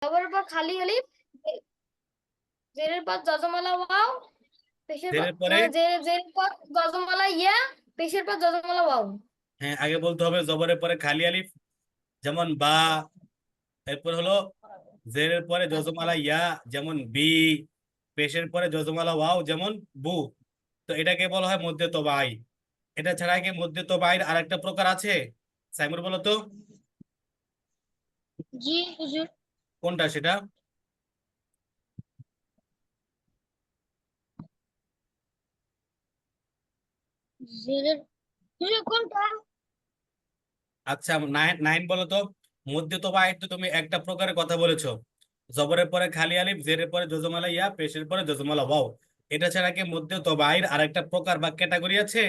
জবরের পর খালি আলিফ, জেরের পর যজমালা ওয়াও, পেশের পর জেরের পরে জেরের পর যজমালা ইয়া, পেশের পর যজমালা ওয়াও। হ্যাঁ আগে বলতে হবে জবরের পরে খালি আলিফ, যেমন বা। এরপর হলো জেরের পরে যজমালা ইয়া, যেমন বি। পেশের পরে যজমালা ওয়াও, যেমন বু। তো এটাকে বলা হয় মধ্যে তবাই। এটা ছাড়া কি মধ্যে তবাইয়ের আরেকটা প্রকার আছে? সাইমুর বলো তো জি হুজুর। কোনটা সেটা? জেরের হুজুর কোনটা? আচ্ছা নাইন নাইন বলো তো। মধ্যে তবাই তো তুমি একটা প্রকারের কথা বলেছো, জবরের পরে খালি আলিফ, জেরের পরে যজমালা ইয়া, পেশের পরে যজমালা ওয়াও। এটা ছাড়া কি মধ্যে তবাইয়ের আরেকটা প্রকার বা ক্যাটাগরি আছে?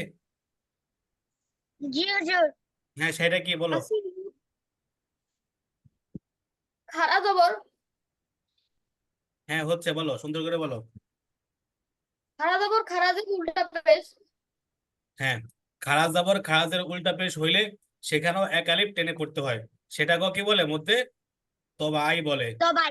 জি হুজুর। হ্যাঁ সেটা কি বলো? আসি খারা জবর, হ্যাঁ হচ্ছে, বলো সুন্দর করে বলো। খারা জবর খারাজের উল্টা পেশ। হ্যাঁ, খারাজ জবর খারাজের উল্টা পেশ হইলে সেখানেও এক আলিফ টেনে পড়তে হয়। সেটাকেও কি বলে? মধ্যে তবাই বলে। তবাই।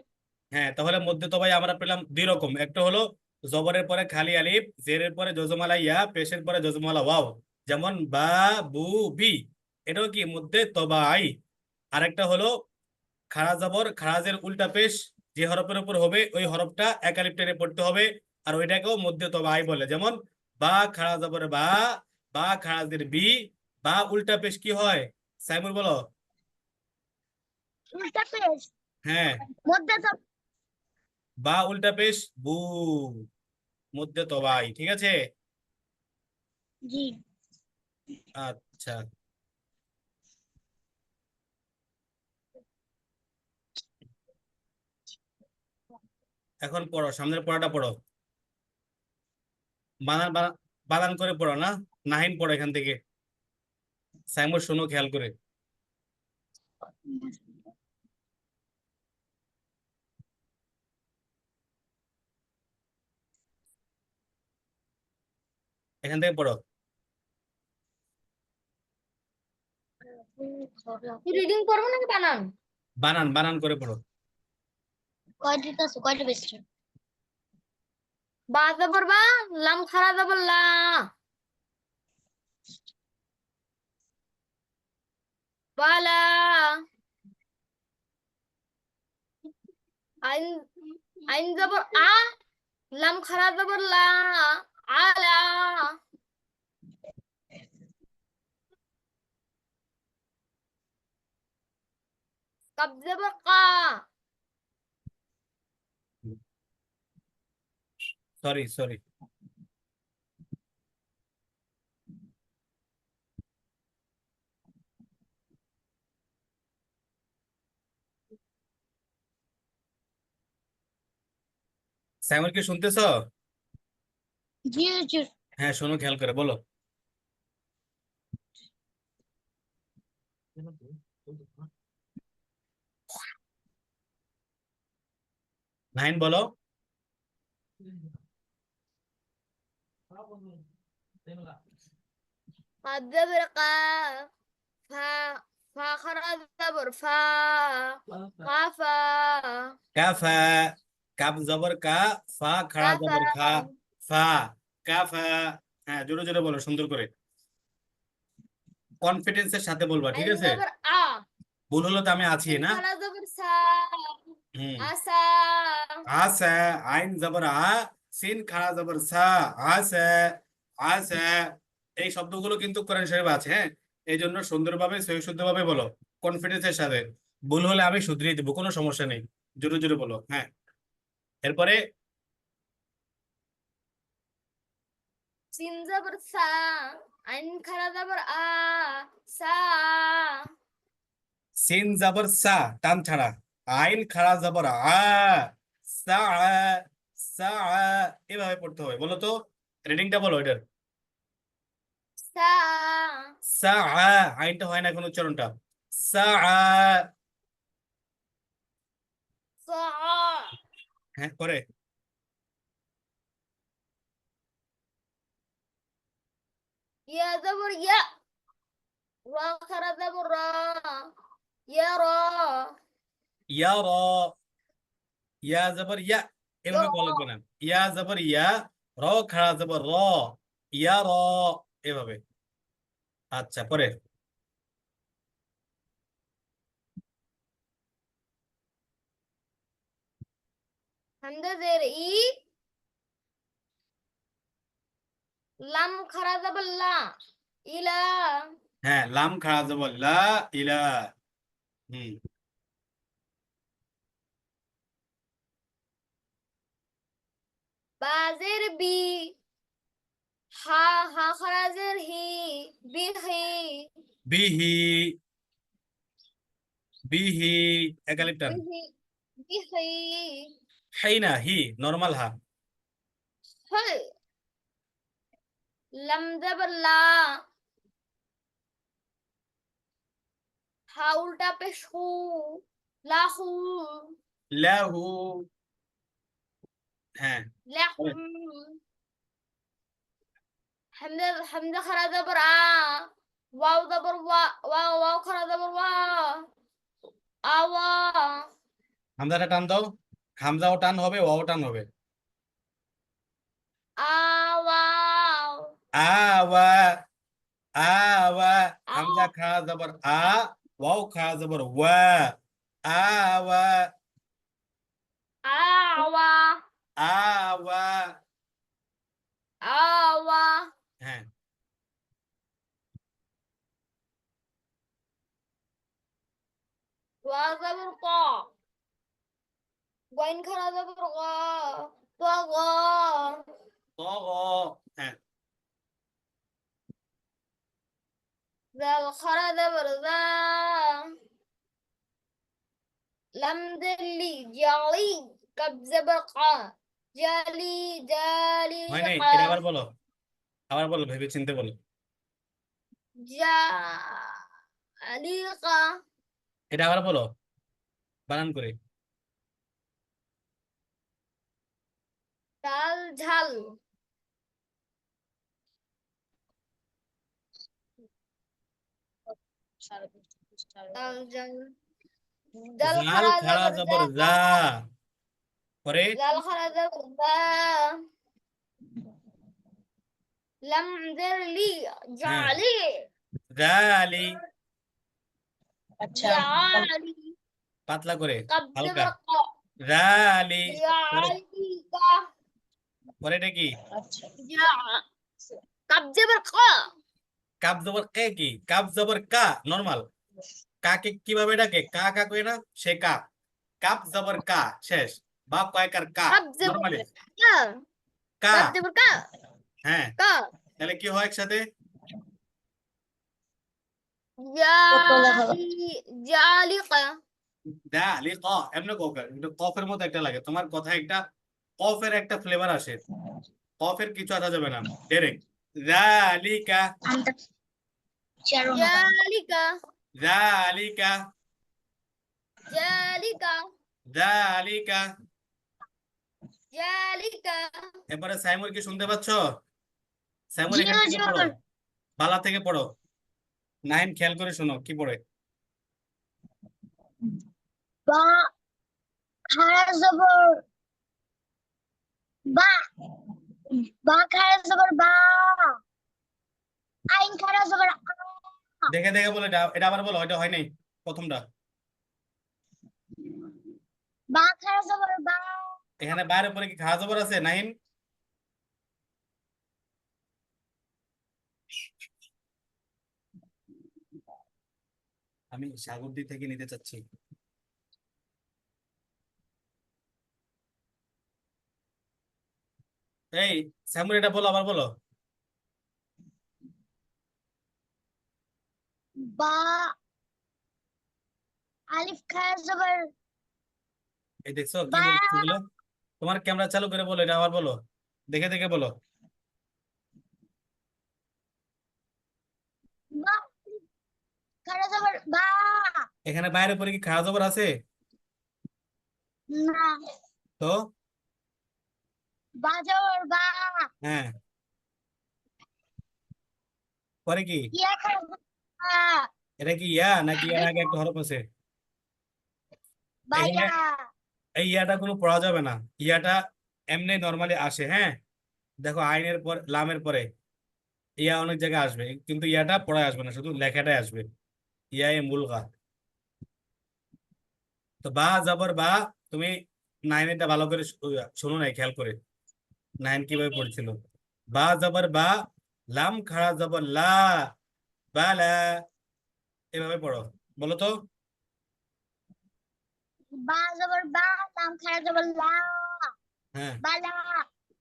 হ্যাঁ, তাহলে মধ্যে তবাই আমরা পেলাম দুই রকম। একটা হলো জবরের পরে খালি আলিফ, জেরের পরে যজমালা ইয়া, পেশের পরে যজমালা ওয়াও, যেমন বা, বু, বি। এটাও কি মধ্যে তবাই। আরেকটা হলো খাড়া জবর খারাজের উল্টা পেশ, যে হরফের উপর হবে ওই হরফটা এক আলিফ টেনে পড়তে হবে, আর ওইটাকেও মধ্যে তবাই বলে। যেমন বা খাড়া জবর বা, বা খারাজের বি। বা উল্টা পেশ কি হয়? সাইমুর বলো। উল্টা পেশ হ্যাঁ, মধ্যে বা উল্টা পেশ বু, মধ্যে তবাই। ঠিক আছে। জি। আচ্ছা, এখন পড়ো, সামনের পড়াটা পড়ো। বানান বানান, বানান করে পড়ো না। নাহিন পড়ো এখান থেকে। সাইমুর শোনো খেয়াল করে। এখান থেকে পড়ো। রিডিং করবো নাকি বানান? বানান বানান করে পড়ো। কয়টা আছে, কয়টা বেশি? বা জবর বা, লাম খারা জবর লা, বালা। আইন, আইন জবর আ, লাম খারা জবর লা, আলা। কাব জবর কা, সরি সরি। সাইমুর কি শুনতেছো? জি হুজুর। হ্যাঁ শোনো খেয়াল করে বলো। নাহিন বলো। কাব জবর কা, ফা, ফা খারা জবর ফা, কাফা, কাফা। কাব জবর কা, ফা খাড়া কাফা। জবর খা, ফা। কাফা। হ্যাঁ জোরে জোরে বলো সুন্দর করে, কনফিডেন্সের সাথে বলবা, ঠিক আইন আছে? জবর আ, ভুল হলো তো আমি আছি সিন না। খারা জবর সা, হুম। আসা। আসা। আইন জবর আ, সিন খাড়া জবর সা, আসা। আসা। এই শব্দগুলো কিন্তু কোরআন শরীফে আছে, হ্যাঁ। এই জন্য সুন্দরভাবে সহি শুদ্ধভাবে বলো, কনফিডেন্সের সাথে। ভুল হলে আমি শুধরিয়ে দেবো, কোনো সমস্যা নেই। জোরে জোরে বলো, হ্যাঁ। এরপরে সিন জবর সা, আইন খারা জবর আ, সা। সিন জবর সা, টান ছাড়া। আইন খাড়া জবর আ, সা। সা। এভাবে পড়তে হবে, বলো তো। রিডিংটা বলো এটার। সা। সা। আইনটা হয় না কোনো উচ্চারণটা। সা। সা। হ্যাঁ করে। ইয়া জবর ইয়া, রা খারা জবর রা, ইয়া রা। ইয়া র। ইয়া জবর ইয়া, ইয়া এভাবে বলা লাগবে না। ইয়া জবর ইয়া, র খাড়া জবর র, ইয়া র, এভাবে। আচ্ছা, পরে হামজা জের ই, লাম খারা যাবে লা, ইলা। হ্যাঁ, লাম খাড়া জবর লা, ইলা। হুম। বা জের বি, হা হা খারা জের হি, বিহি। বিহি, বিহি, একালিপ টান। বিহি, বিহি। হাই না, হি, নরমাল হা। হয়, লাম যাবে লা, হা উল্টা পেশ হু, লাহু। লাহু। হ্যাঁ, পরে লাহু। হামজা হামজা খারা যাবার আ, ওয়াও যাবার ওয়া, ওয়াও ওয়াও খারা যাবার ওয়া, আওয়া। হামজাটা টান দাও। হামজাও টান হবে, ওয়াও টান হবে। আওয়াও। আওয়া, আওয়া। আ, হামজা খাড়া জবর আ, ওয়াও খাড়া জবর ওয়া, আওয়া, আওয়া, আওয়া। আওয়া। হ্যাঁ, ওয়া যাবার ক, গইন খারা যাবার গ, ত গ। ত গ। হ্যাঁ, জাল খারা যাবার যা, লাম দিল্লি জালি, কাব যাবার ক, জালি জালি হয় নাই, ক, এটা আবার বলো। আবার বলো, ভেবে চিন্তে বলো। জালি ক, এটা আবার বলো, বানান করে। ডাল ঝাল, ডাল ঝাল। জাল জাল খারা খাড়া যাবার জবর যা, জা, পরে জাল খারা যাবার যা, লাম দিল্লি হ্যাঁ, জালি, জালি, জালি। পাতলা করে, কাব হালকা। যাবার ক, জালি। পরে, জালিকা, পরে এটা কি? জা, কাব যাবার ক, কাপ জবর কে কি? কাপ জবর কা, নরমাল। কাকে কিভাবে ডাকে? কা কা কই না, সে কা। কাপ জবর কা, শেষ। বা কয়কার কা, কাব যাবার নরমালি কা, কা। কাব যাবার কা, হ্যাঁ, কা, তাহলে কি হয় একসাথে? জালি, জালিকা। দা লি ক, এমনি কফের, কিন্তু কফের মতো একটা লাগে তোমার কথা, একটা কফের একটা ফ্লেভার আসে। কফের কিছু আসা যাবে না, ডাইরেক্ট জালিকা, জালিকা, জালিকা, জালিকা, জালিকা। জালিকা। এবারে সাইমুর কি শুনতে পাচ্ছ? সাইমুর জি এখান থেকে পড়ো, হুজুর। বালা থেকে পড়ো। নাইন খেয়াল করে শোনো কি পড়ে। বা খারা যাবার বা, বা খারা যাবার বা, আইন খারা যাবার আ, দেখে দেখে বলো, এটা এটা আবার বলো, এটা হয় নাই প্রথমটা। বা খারা যাবার বা। এখানে বাইরের পরে কি খাওয়া জবর আছে নাইন? আমি সাগরদি থেকে নিতে চাচ্ছি। এই সাইমুর এটা বলো, আবার বলো। বা আলিফ খারা যাবার এই দেখছো কি বা, বলছো এগুলো? তোমার ক্যামেরা চালু করে বলো, এটা আবার বলো, দেখে দেখে বলো। বা খারা যাবার বা। এখানে বাইরের পরে কি খাওয়া জবর আছে? না, তো বা যাবার বা। হ্যাঁ, পরে কি? ইয়া খারা যাবার বা, এটা কি ইয়া নাকি এর আগে একটা হরফ আছে? এখানে বায়া। এই ইয়াটা কোনো পড়া যাবে না, ইয়াটা এমনি নর্মালি আসে, হ্যাঁ। দেখো আইনের পর লামের পরে ইয়া অনেক জায়গায় আসবে, কিন্তু ইয়াটা পড়ায় আসবে না, শুধু লেখাটাই আসবে। ইয়া এ মুলগা। তো বা জবর বা, তুমি নাইনটা ভালো করে শোনো নাই, খেয়াল করে নাইন কিভাবে পড়ছিল। বা জবর বা, লাম খাড়া জবর লা, বা লা, এভাবে পড়ো, বলো তো। বা জবর বা, লাম খাড়া জবর লা, হ্যাঁ, বালা।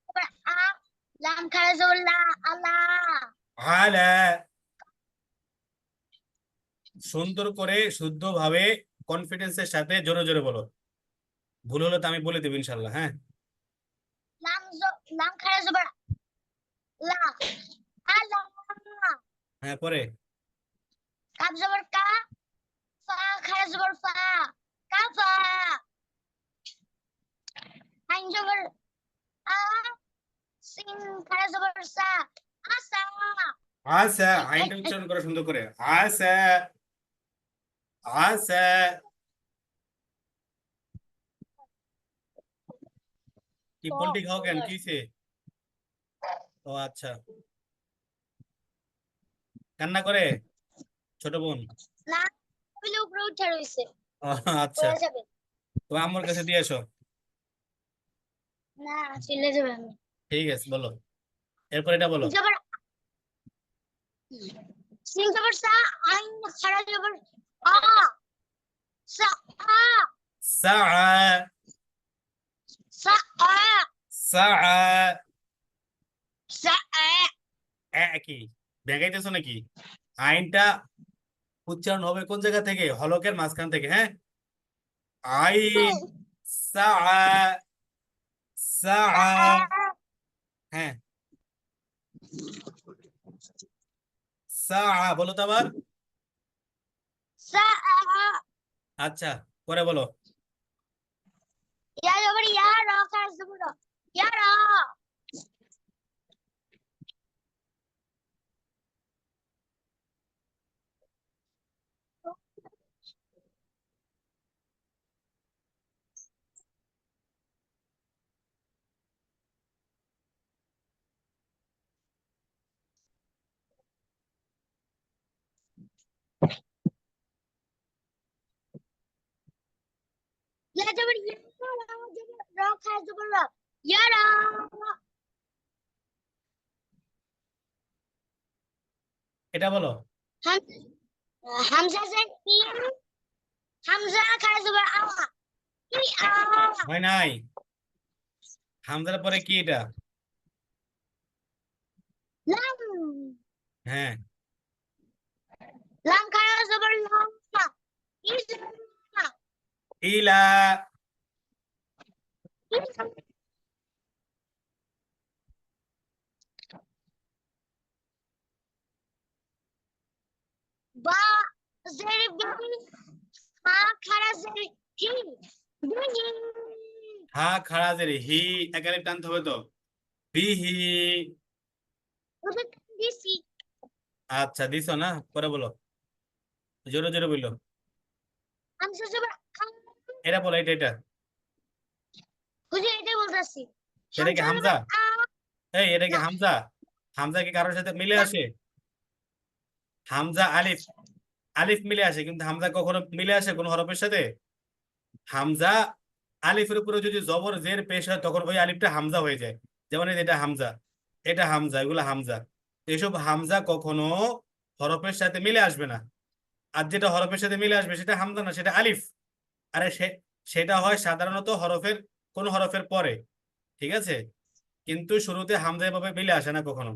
জবর আ, লাম খাড়া জবর লা, আলা। আলা। সুন্দর করে শুদ্ধভাবে কনফিডেন্সের সাথে জোরে জোরে বলো, ভুল হলে তো আমি বলে দেবো ইনশাল্লাহ, হ্যাঁ। লাম খাড়া জবর লা, আলা। হ্যাঁ, পরে কাফ জবর কা, ফা খাড়া জবর ফা, কাফা। আইন জবর আ, সিন খাড়া জবর সা, আসা। আসা, আইনটা উচ্চারণ করো সুন্দর করে, আসা, আসা। কি পোল্ট্রি খাও কেন, কিছে? ও আচ্ছা, কান্না করে ছোট বোন? না, টেবিলের উপরে উঠে রইছে, ও, আচ্ছা, পড়ে যাবে। তো আম্মুর কাছে দিয়ে এসো। না, চলে যাবে আমি। ঠিক আছে, বলো, এরপর এটা বলো। জবর সিন জবর সা, আইন খাড়া জবর আ, সা আ, সা, সা আ, সা, সা আ। কি ব্যাগাইতেছো নাকি? আইনটা উচ্চারণ হবে কোন জায়গা থেকে? হলকের মাঝখান থেকে, হ্যাঁ। আইন, সা, সা, সা আ, হ্যাঁ, সা, বলো তো আবার। সা আ। আচ্ছা, পরে বলো। ইয়া জবর ইয়া, র খাড়া জবর র, ইয়া র। ইয়া জবর ইয়া, র জবর র খাড়া জবর র, ইয়া র। এটা বলো। হাম হামজা জের ই, হামজা খাড়া জবর আ, ই আ। হয় নাই, হামজার পরে কি এটা? লাম, হ্যাঁ, লাম খাড়া জবর লা, ইলা। ইলা। বা জের বি, হা খাড়া জের হি, বিহি। হা খাড়া জের হি, একালে টানতে হবে তো, বিহি। ওটা দিছি। আচ্ছা, দিছো না, পরে বলো, জোরে জোরে বললো। হামজা জবর আ, এটা বলো, এটা বুঝি এটাই বলতেছি। এটা কি হামজা হামজা? জবর আ। এই, এটা কি না, হামজা? হামজা কি কারোর সাথে মিলে না, আসে? হামজা আলিফ, আলিফ মিলে আসে, কিন্তু হামজা কখনো মিলে আসে কোন হরফের সাথে? হামজা আলিফের উপরে যদি জবর জের পেশ হয়, তখন ওই আলিফটা হামজা হয়ে যায়। যেমন এই যে এটা হামজা, এটা হামজা, এগুলো হামজা। এসব হামজা কখনো হরফের সাথে মিলে আসবে না। আর যেটা হরফের সাথে মিলে আসবে সেটা হামজা না, সেটা আলিফ। আরে সেটা হয় সাধারণত হরফের, কোন হরফের পরে, ঠিক আছে। কিন্তু শুরুতে হামজা এভাবে মিলে আসে না কখনো।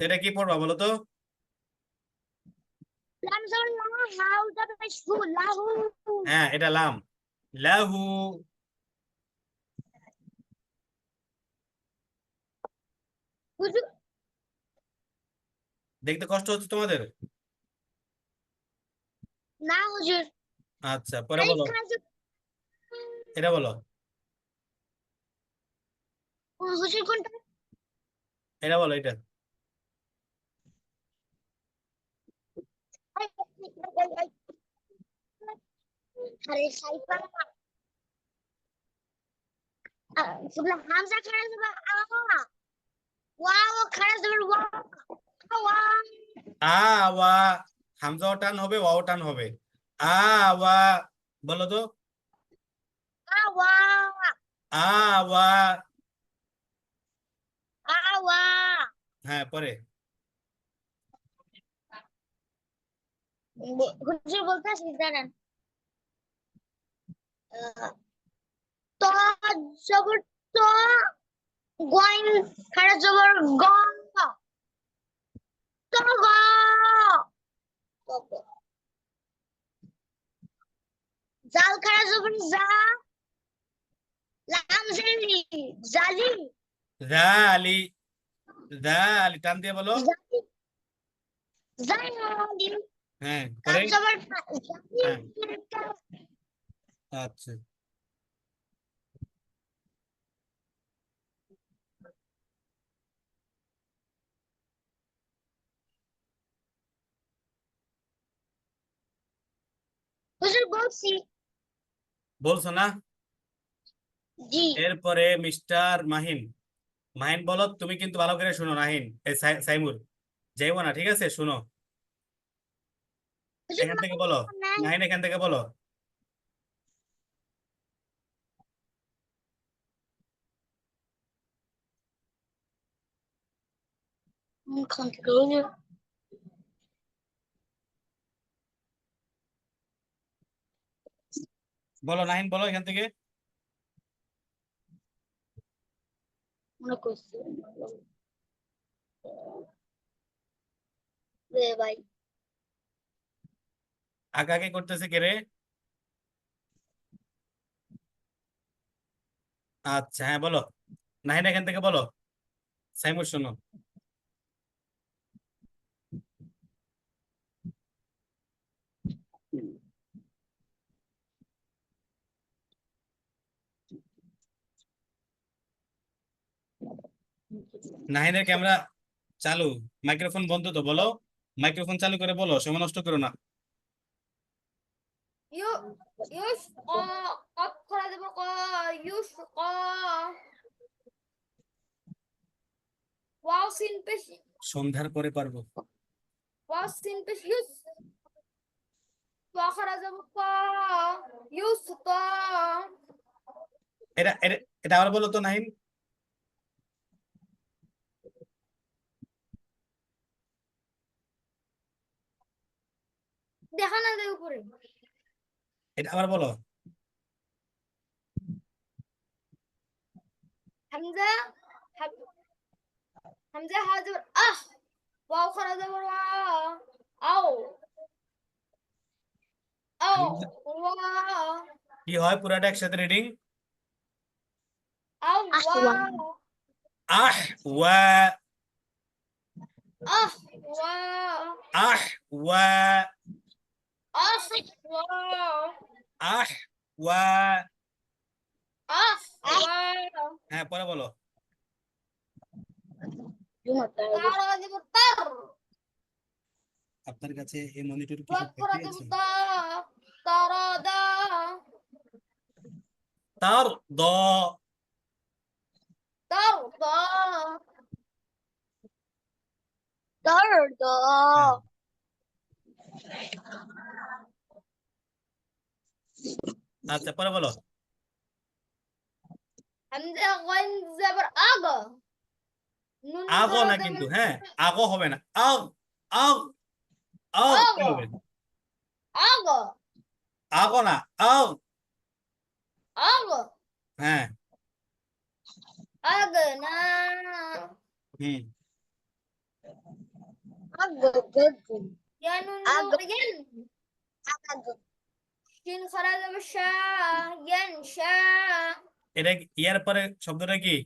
তো এটা কি পড়বা বলো তো? লাম জবর লা, হাউ জবর শু, লাহু। হ্যাঁ, এটা লাম, লাহু। বুঝু। দেখতে কষ্ট হচ্ছে তোমাদের? না হুজুর। আচ্ছা, পরে আলিফ বলো, খাড়া জবর, এটা বলো, হুজুর কোনটা? এটা বলো, এটা। I, I, I, I. আরে সাইফা, হামজা খাড়া জবর ওয়াও খাড়া জবর ওয়া আওয়া হামজাও টান হবে ওয়াও টান হবে আওয়া বলো তো আওয়া আওয়া আওয়া হ্যাঁ পরে হুজুর বলতেছি দাঁড়ান ত জবর ত গোয়াইন খাড়া জবর গ তো গ জাল খাড়া জবর জা লাম জালি জালি জালি জালি টান দিয়ে বলো জালি জালি হ্যাঁ কাম পরে জবর হ্যাঁ জালি আচ্ছা হুজুর বলছি বলছো না জি এরপরে মিস্টার মাহিন মাহিন বলো তুমি কিন্তু ভালো করে শুনো নাহিন এই সাইমুর যাইবো না ঠিক আছে শুনো হুজুর এখান থেকে মানে বলো নাই নাহিন এখান থেকে বলো খান থেকে হুজুর বলো নাহিন বলো এখান থেকে মনে করছি রে ভাই আগে আগে করতেছে কে রে আচ্ছা হ্যাঁ বলো নাহিন এখান থেকে বলো সাইমুর শোনো নাহিনের ক্যামেরা চালু মাইক্রোফোন বন্ধ তো বলো মাইক্রোফোন চালু করে বলো সময় নষ্ট করো না يشقى قد خرج بقى يشقى واو سين بش সন্ধ্যার পরে পারবো واو سين بش يس وخرج بقى يسقى এটা এটা এটা আবার বলো তো নাহিন দেখা না যায় উপরে এটা আবার বলো হামজা হামজা হাজর واو خرج بقى أو أو হামজা واو কি হয় পুরাটা একসাথে রিডিং أو واو আহ ওয়া واو আহ ওয়া واو আহ ওয়া واو হ্যাঁ পরে বলো তারা দেব তার আপনার কাছে এই মনিটর কি সব তারা একই দেব আছে তারা দা তার দ তার দা তার দা হ্যাঁ আচ্ছা পরে বলো হামজা গাইন জাবর আগা নুন আগো করা না দেব কিন্তু হ্যাঁ আগো হবে না আগ আগ আগ কি আগা হবে আগা আগো না আগ আগা হ্যাঁ আগা না হুম আগা গগু ইয়া নুন ইয়ান আগা শিন খরা দেব শা ইয়ান শা এটা ইয়ার পরে শব্দটা কি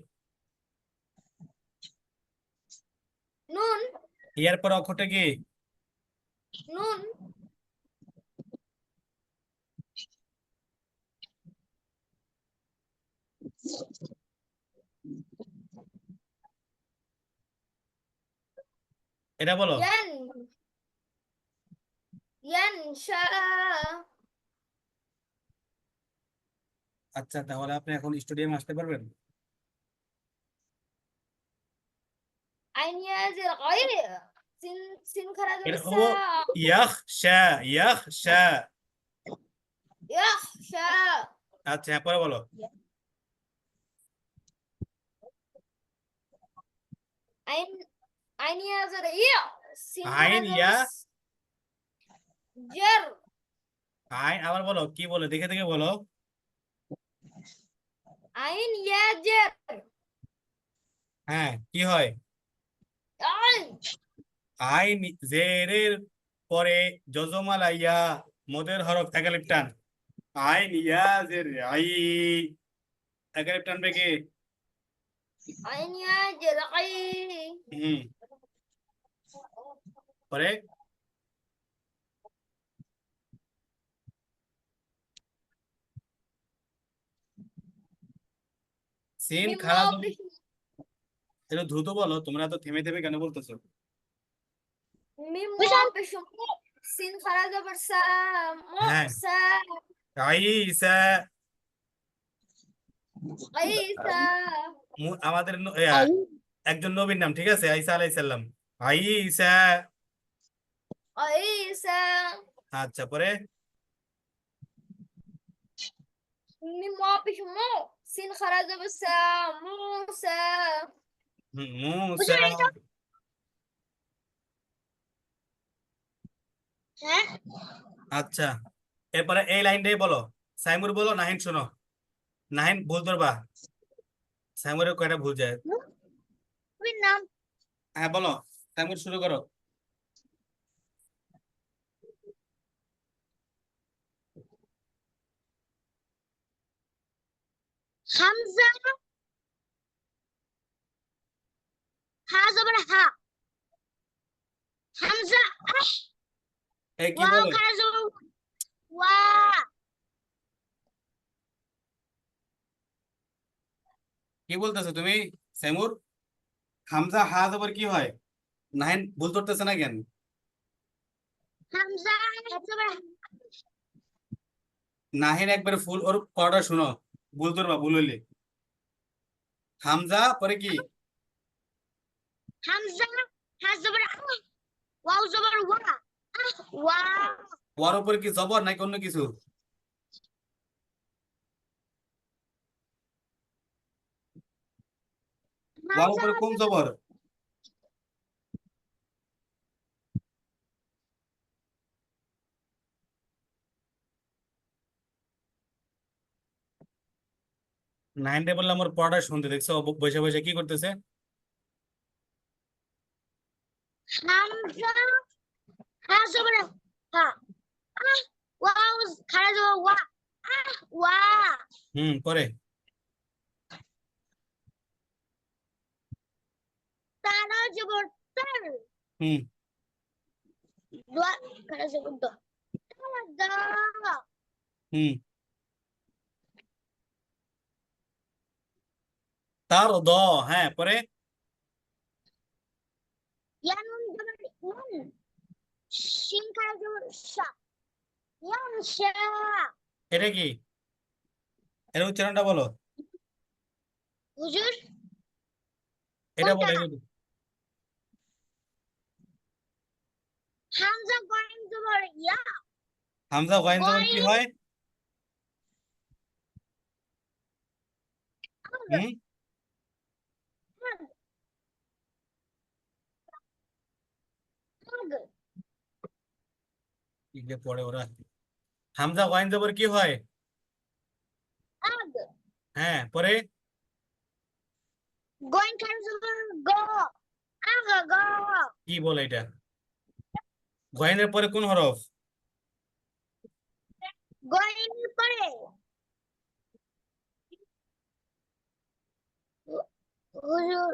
নুন ইয়ার পরে অক্ষরটা কি নুন এটা বলো ين ينشأ আচ্ছা, তাহলে আপনি এখন স্টেডিয়ামে আসতে পারবেন? عين يا زر غير سين سين خرج এটা হবো بالساء ইয়াখশা, ইয়াখশা। يخشى আচ্ছা, হ্যাঁ, পরে বলো। عين عين يا زر إيه سين আইন خرج ইয়া, جر আইন আবার বলো, কি বলো, দেখে দেখে বলো। عين يا جر হ্যাঁ, কি হয়? عين আইন জেরের পরে জজমালা ইয়া, মদের হরফ একালিফ টান। আইন ইয়া জের আই, একালিফ টানবে কি? عين يا جر عين হুম, পরে সিন ميم খারাপ। واو بش একটু দ্রুত বলো, তোমরা তো থেমে থেমে কেন বলতেছো? ميم واو بشمو سين خرج بالساء হ্যাঁ, موسى আইসা, عيسى আমাদের আই একজন নবীর নাম, ঠিক আছে, আইসা আলাইহিস সালাম। আইসা। عيسى আচ্ছা, পরে ميم واو بشمو سين خرج بالساء موسى মুসা। হ্যাঁ আচ্ছা, এরপরে এই লাইনটাই বলো। সাইমুর বলো, নাহিন শোনো। নাহিন ভুল ধরবা, সাইমুরের কয়টা ভুল যায়। নবীর নাম হ্যাঁ, বলো, সাইমুর শুরু করো। হামজা হা জবর হা হামজা আহ এই কি ওয়াও বলে? খারা জবর ওয়া কি বলতেছো তুমি সাইমুর? হামজা হা জবর কি হয়? নাহিন ভুল ধরতেছে না কেন? হামজা হা জবর নাহিন একবারে ফুল ওর পড়াটা শুনো, ভুল ধরবা, ভুল হইলে। হামজা পরে কি? হামজা হা জবর আহ ওয়াও জবর ওয়া আহ ওয়া ওয়ার উপরে কি জবর নাকি অন্য কিছু? ওয়ার হামজা উপরে কোন জবর? নাইন ডে বললাম ওর পড়াটা শুনতে, দেখছো ও বসে বসে কি করতেছে? হামজা হা জবর হা আহ ওয়াও খারা জবর ওয়া আহ ওয়া পরে তারা জবর তার হুম দোয়া খারা জবর দো তারা দা হুম তার দ, হ্যাঁ, পরে ইয়ানুন জবর ইয়ান শিন খারা জবর শা ইয়ান শা এটা কি? এর উচ্চারণটা বলো, হুজুর এটা কোনটা বলো একটু। হামজা গয়েন জবর ইয়া হামজা গয়েন জবর কি গয়েন হয়? হুম কি যে পড়ে ওরা। হামজা গয়েন জবর কি হয়? আগ হ্যাঁ, পরে গয়েন খারা জবর গ আগ গ কি বলে এটা? গয়েনের পরে কোন হরফ? গয়েন পরে হুজুর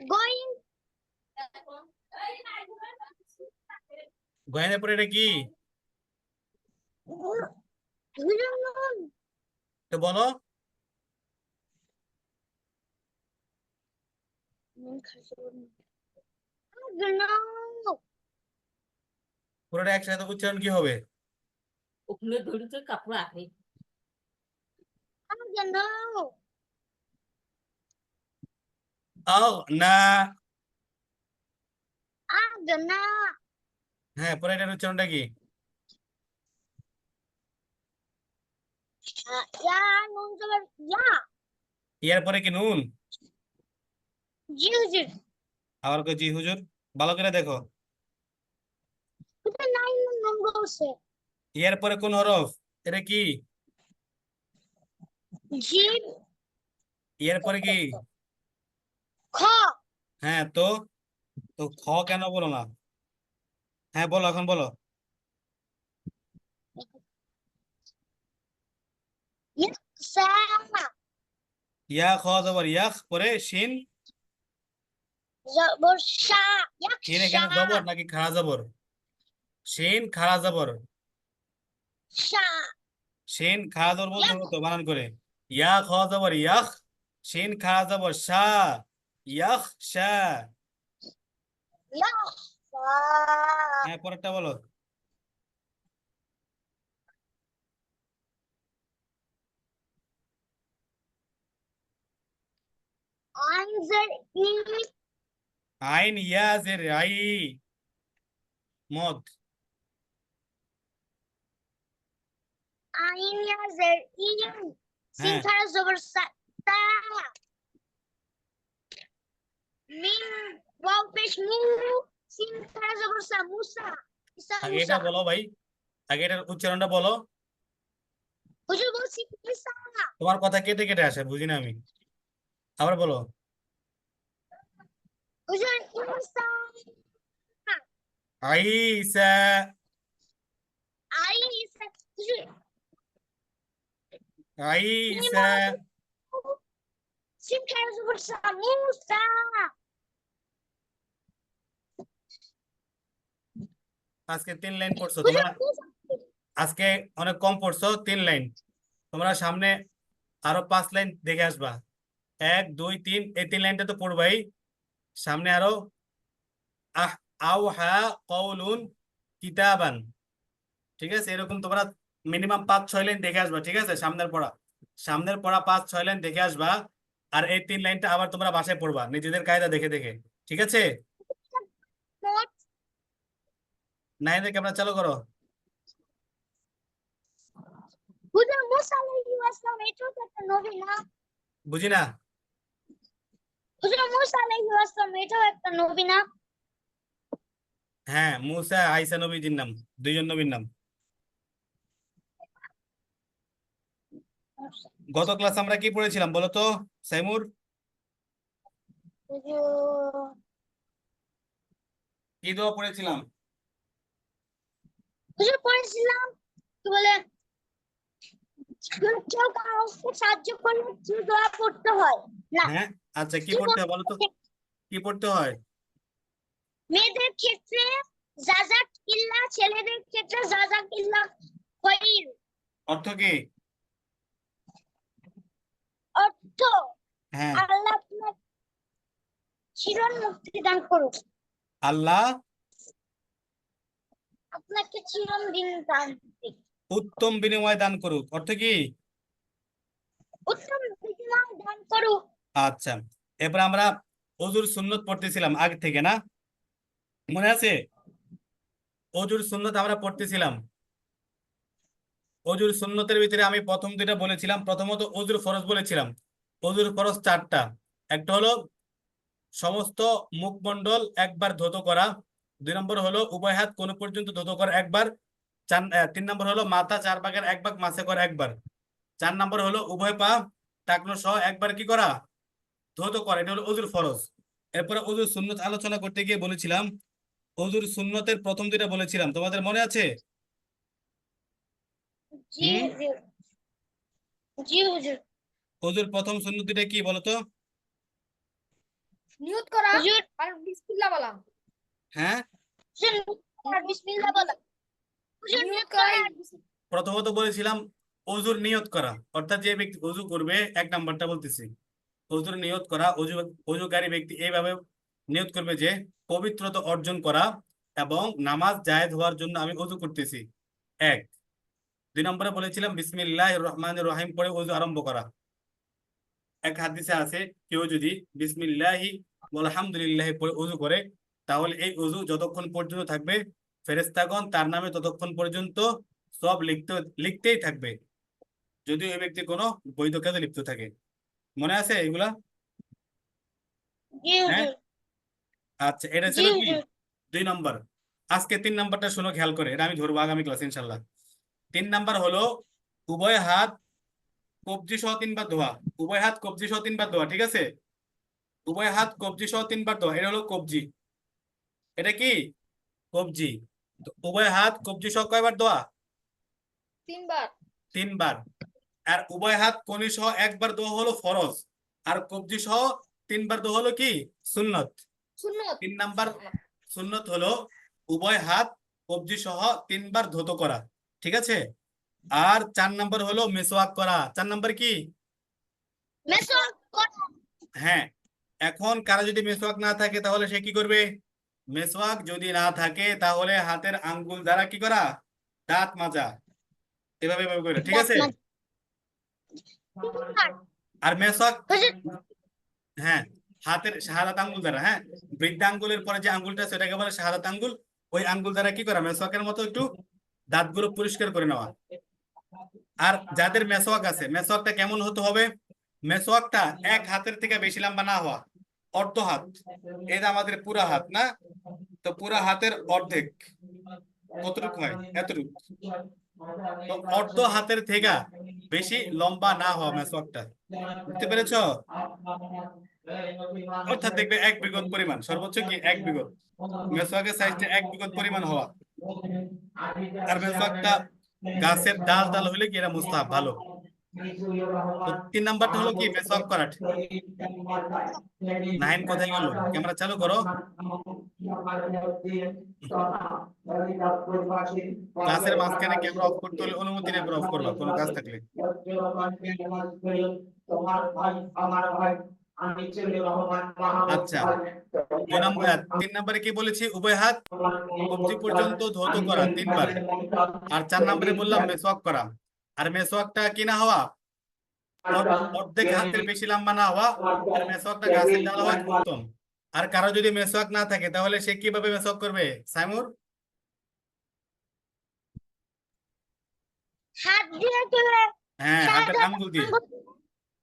গয়েন গয়েনের পরে এটা কি? হুজুর নুন তো বলো। নুন খারা জবর আগ নো পুরোটা একসাথে উচ্চারণ কি হবে? ওখানে ধরে তো কাপড় আগে I don't know. না I don't know. হ্যাঁ পরে এটার উচ্চারণটা কি Yeah, nun জবর yeah. ইয়ার পরে কি নুন জি হুজুর। আবার কই জি হুজুর ভালো করে দেখো হুজুর নাই nun বলছে। ইয়ার পরে কোন হরফ এটা কি জিম ইয়ার পরে কি খ হ্যাঁ তো তো খ কেন বলো না হ্যাঁ বলো এখন বলো ইয়াকসা ইয়া খ জবর ইয়াখ পরে শিন জবর শা শিন ইয়াকশা এখানে জবর নাকি খাড়া জবর শিন খাড়া জবর শা শিন খাড়া জবর বলতে হবে তো বানান করে ইয়া খ জবর ইয়াখ শিন খাড়া জবর শা ইয়াখ শা ইয়াকসা হ্যাঁ পরেরটা বলো আনজার ই আইন ইয়া জের আই মদ আইন ইয়াজার ইন সিন হ্যাঁ খারা জবর সা তা মিম ওয়াও পেশ মু সিন খারা জবর সা মুসা ইসা আগে মুসা এটা বলো ভাই আগে এটার উচ্চারণটা বলো হুজুর বলছি ইসা তোমার কথা কেটে কেটে আসে বুঝি না আমি আবার বলো হুজুর ইসা আইসা আই ইসা হুজুর আইসা সিন খারা জবর সা মুসা আজকে 3 লাইন পড়ছো হুজুর তোমরা আজকে অনেক কম পড়ছো 3 লাইন তোমরা সামনে আরো 5 লাইন দেখে আসবা 1 2 3 এই 3 লাইনটা তো পড়বাই সামনে আরো আহ আওহা কওলুন কিতাবান ঠিক আছে এরকম তোমরা মিনিমাম 5-6 লাইন দেখে আসবা ঠিক আছে সামনের পড়া 5-6 লাইন দেখে আসবা আর এই 3 লাইনটা আবার তোমরা বাসায় পড়বা নিজেদের কায়দা দেখে দেখে ঠিক আছে মোট নাইনের ক্যামেরা চালু করো হুজুর মুসা আলাইহিস সালাম এটাও তো একটা নবী না বুঝি না হুজুর মুসা আলাইহিস সালাম এটাও একটা নবী না হ্যাঁ মুসা আইসা নবীজির নাম দুইজন নবীর নাম গত ক্লাস আমরা কি পড়েছিলাম বলো তো সাইমুর হুজুর কি দোয়া পড়েছিলাম হুজুর পড়েছিলাম কি বলে কেউ কাউকে সাহায্য করলে কি দোয়া পড়তে হয় না হ্যাঁ আচ্ছা কি কি পড়তে হয় বলো তো পড়তে- কি পড়তে হয় মেয়েদের ক্ষেত্রে জাজাক ইল্লা ছেলেদের ক্ষেত্রে জাজাক ইল্লা খৈর অর্থ কি অর্থ হ্যাঁ আল্লাহ আপনার চিরন মুক্তি দান করুক আল্লাহ আপনাকে চিরন দিন দান দিক। উত্তম বিনিময় দান করুক অর্থ কি উত্তম বিনিময় দান করুক আচ্ছা এরপর আমরা অজুর সুন্নত পড়তেছিলাম আগে থেকে না মনে আছে অজুর সুন্নত আমরা পড়তেছিলাম অজুর সুন্নতের ভিতরে আমি প্রথম দুইটা বলেছিলাম প্রথমত অজুর ফরজ বলেছিলাম অজুর ফরজ 4টা একটা হলো সমস্ত মুখমণ্ডল একবার ধৌত করা 2 নম্বর হলো উভয় হাত কোন পর্যন্ত ধৌত করা একবার 3 নম্বর হলো মাথা 4 ভাগের 1 ভাগ মাসে করা একবার 4 নম্বর হলো উভয় পা টাকনো সহ একবার কি করা ধৌত করা এটা হলো অজুর ফরজ এরপরে অজুর সুন্নত আলোচনা করতে গিয়ে বলেছিলাম অজুর সুন্নতের প্রথম দুইটা বলেছিলাম তোমাদের মনে আছে জি হুম? হুজুর জি হুজুর অজুর প্রথম সুন্নত দুইটা কি বলতো নিয়ত করা হুজুর আর বিসমিল্লাহ বলা হ্যাঁ হুজুর আর বিসমিল্লাহ বলা হুজুর নিয়ত নিয়ত করা করা আর প্রথমত বলেছিলাম অজুর নিয়ত করা অর্থাৎ যে ব্যক্তি অজু করবে 1 নাম্বারটা বলতেছি অজুর নিয়ত করা অজুকারী ব্যক্তি এইভাবে নিয়ত করবে যে পবিত্রতা অর্জন করা এবং নামাজ জায়েজ হওয়ার জন্য আমি অজু করতেছি 1 2 নম্বরে বলেছিলাম বিসমিল্লাহির রহমানির রহিম পড়ে ওযু আরম্ভ করা। এক হাদিসে আছে কেউ যদি বিসমিল্লাহি ওয়াল হামদুলিল্লাহি পড়ে ওযু করে তাহলে এই ওযু যতক্ষণ পর্যন্ত থাকবে ফেরেশতাগণ তার নামে ততক্ষণ পর্যন্ত সব লিখতেই থাকবে, যদি ওই ব্যক্তি কোনো বৈধ কাজে লিপ্ত থাকে। মনে আছে এগুলা? জি হ্যাঁ, হুজুর। আচ্ছা, এটা জি ছিল কি হুজুর। 2 নম্বর। আজকে 3 নম্বরটা শোনো খেয়াল করে, এটা আমি ধরবো আগামী ক্লাসে ইনশাল্লাহ। 3 নাম্বার হলো উভয় হাত কবজি সহ 3 বার ধোয়া। উভয় হাত কবজি সহ 3 বার ধোয়া, ঠিক আছে? উভয় হাত কবজি সহ 3 বার ধোয়া, এটা হলো কবজি। এটা কি কবজি। তো উভয় হাত কবজি সহ কয়বার ধোয়া? 3 বার। 3 বার। আর উভয় হাত কনি সহ 1 বার ধোয়া হলো ফরজ, আর কবজি সহ 3 বার ধোয়া হলো কি সুন্নত। সুন্নত। 3 নাম্বার সুন্নত হলো উভয় হাত কবজি সহ 3 বার ধৌত করা, ঠিক আছে? আর 4 নাম্বার হলো মেসওয়াক করা। 4 নাম্বার কি? মেসওয়াক করা। হ্যাঁ, এখন কারো যদি মেসওয়াক না থাকে তাহলে সে কি করবে? মেসওয়াক যদি না থাকে তাহলে হাতের আঙ্গুল দ্বারা কি করা? দাঁত মাজা, এভাবে এভাবে করে, ঠিক দাঁত আছে? মাজা। 3 বার। আর মেসওয়াক, হুজুর হ্যাঁ, হাতের শাহাদাত আঙ্গুল দ্বারা, হ্যাঁ, বৃদ্ধ আঙ্গুলের পরে যে আঙ্গুলটা সেটাকে বলে শাহাদাত আঙ্গুল। ওই আঙ্গুল দ্বারা কি করা? মেসওয়াকের মতো একটু দাঁতগুলো পরিষ্কার করে নেওয়া। আর যাদের মেসওয়াক আছে, মেসওয়াকটা কেমন হতে হবে? মেসওয়াকটা এক হাতের থেকে বেশি লম্বা না হওয়া, অর্ধ হাত। এটা আমাদের পুরা হাত না, তো পুরা হাতের অর্ধেক কতটুকু হয়? এতটুকু। তো অর্ধ হাতের থেকে বেশি লম্বা না হওয়া মেসওয়াকটা, বুঝতে পেরেছো? অর্থাৎ দেখবে 1 বিঘত পরিমাণ, সর্বোচ্চ কি 1 বিঘত। মেসওয়াকের সাইজটা 1 বিঘত পরিমাণ হওয়া। আর মেসওয়াকটা গাছের ডাল ডাল হলে কি এটা মুস্তাহাব, ভালো। তো 3 নাম্বারটা হলো কি মেসওয়াক করা। নাহিন কোথায় গেল? ক্যামেরা চালু করো। ক্লাসের মাঝখানে ক্যামেরা অফ করতে হলে অনুমতি নিয়ে অফ করবা, কোনো কাজ থাকলে। আচ্ছা, 3 নম্বরে কি বলেছি? উভয় হাত কবজি পর্যন্ত ধৌত করা 3 বার। আর 4 নম্বরে বললাম মেসওয়াক করা। আর মেসওয়াকটা কি না হওয়া? অর্ধেক হাতের বেশি লম্বা না হওয়া। আর মেসওয়াকটা গাছের ডাল হওয়া উত্তম। আর কারো যদি মেসওয়াক না থাকে তাহলে সে কিভাবে মেসওয়াক করবে সাইমুর? হাত দিয়ে তুলে হ্যাঁ, হাতের শাহাদাত আঙ্গুল দিয়ে। আঙ্গুল।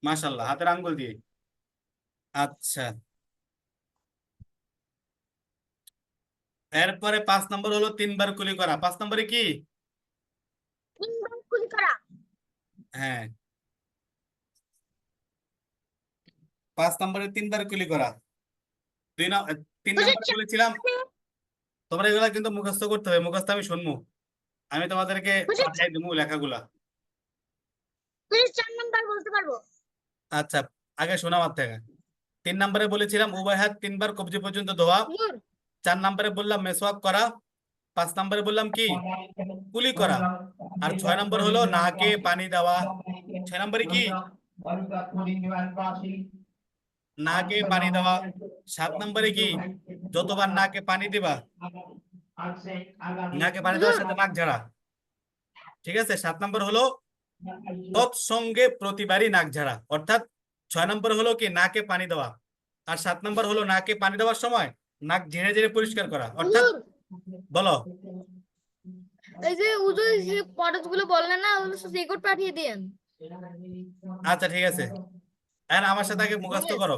মাশাআল্লাহ, হাতের আঙ্গুল দিয়ে। আচ্ছা, এরপরে 5 নম্বর হলো 3 বার কুলি করা। 5 নম্বরে কি? 3 বার কুলি করা। হ্যাঁ, 5 নম্বরে 3 বার কুলি করা। 3 হুজুর নম্বরে বলেছিলাম তোমরা এগুলা কিন্তু মুখস্থ করতে হবে। মুখস্থ আমি শুনবো, আমি তোমাদেরকে হুজুর পাঠিয়ে দেবো লেখাগুলা। 4 নাম্বার বলতে পারবো। আচ্ছা, আগে শোনা আমার থেকে। 3 নম্বরে বলেছিলাম উভয় হাত 3 বার কবজি পর্যন্ত ধোয়া। হুজুর 4 নম্বরে বললাম মেসওয়াক করা। 5 নম্বরে বললাম কি কুলি করা। আর 6 নম্বর হলো নাকে পানি দেওয়া। 6 নম্বরে কি নাকে পানি দেওয়া। 7 নম্বরে কি যতবার নাকে পানি দিবা, নাকে পানি দেওয়ার হুজুর সাথে নাক ঝাড়া, ঠিক আছে? 7 নম্বর হলো তৎসঙ্গে প্রতিবারই নাক ঝাড়া। অর্থাৎ 6 নম্বর হলো কি নাকে পানি দেওয়া, আর 7 নম্বর হলো নাকে পানি দেওয়ার সময় নাক ঝেড়ে ঝেড়ে পরিষ্কার করা। অর্থাৎ হুজুর বলো। এই যে হুজুর যে পড়াগুলো বললেন না ওগুলো রেকর্ড পাঠিয়ে দিয়েন। আচ্ছা, ঠিক আছে। আর আমার সাথে আগে মুখস্থ করো।